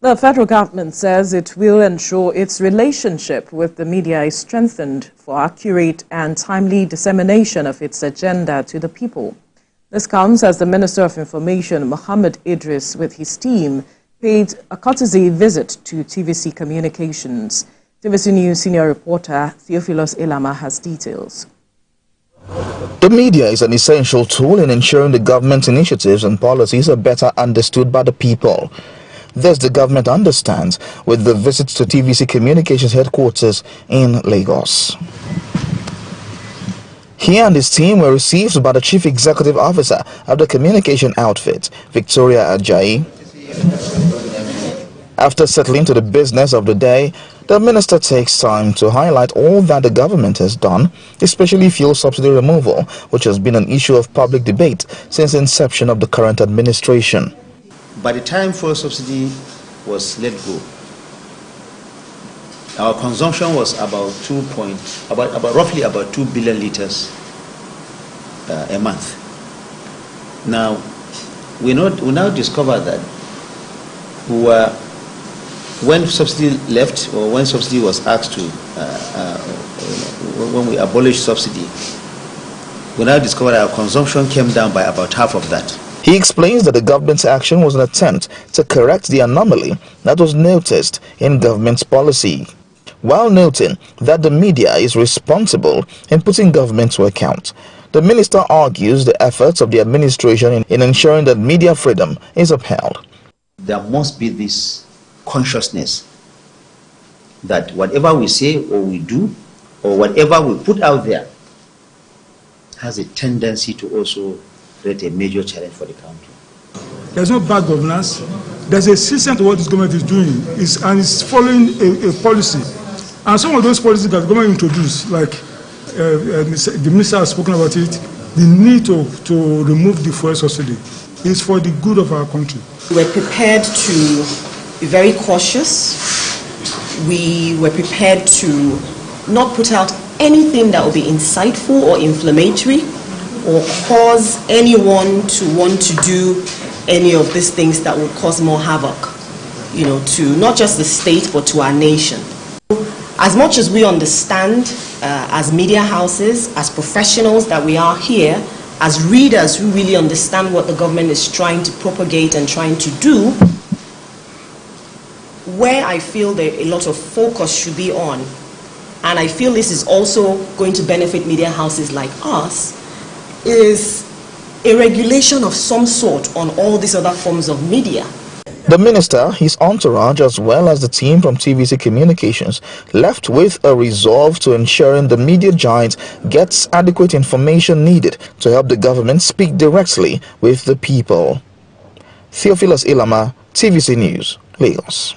The federal government says it will ensure its relationship with the media is strengthened for accurate and timely dissemination of its agenda to the people. This comes as the Minister of Information, Mohammed Idris, with his team, paid a courtesy visit to TVC Communications. TVC News senior reporter Theophilus Ilama has details. The media is an essential tool in ensuring the government's initiatives and policies are better understood by the people. This the government understands with the visits to TVC Communications headquarters in Lagos. He and his team were received by the Chief Executive Officer of the communication outfit, Victoria Ajayi. After settling to the business of the day, the minister takes time to highlight all that the government has done, especially fuel subsidy removal, which has been an issue of public debate since the inception of the current administration. By the time fuel subsidy was let go, our consumption was about roughly 2 billion liters a month. Now we now discover that when subsidy left, or when subsidy was asked to, when we abolished subsidy, we now discover that our consumption came down by about half of that. He explains that the government's action was an attempt to correct the anomaly that was noticed in government's policy, while noting that the media is responsible in putting government to account. The minister argues the efforts of the administration in ensuring that media freedom is upheld. There must be this consciousness that whatever we say or we do or whatever we put out there has a tendency to also create a major challenge for the country. There's no bad governance. There's a system to what this government is doing, and it's following a policy. And some of those policies that the government introduced, like the minister has spoken about it, the need to remove the fuel subsidy is for the good of our country. We're prepared to be very cautious. We were prepared to not put out anything that will be insightful or inflammatory or cause anyone to want to do any of these things that would cause more havoc, to not just the state but to our nation. As much as we understand as media houses, as professionals that we are here, as readers who really understand what the government is trying to propagate and trying to do, where I feel that a lot of focus should be on, and I feel this is also going to benefit media houses like us, is a regulation of some sort on all these other forms of media. The minister, his entourage, as well as the team from TVC Communications, left with a resolve to ensuring the media giant gets adequate information needed to help the government speak directly with the people. Theophilus Ilama, TVC News, Lagos.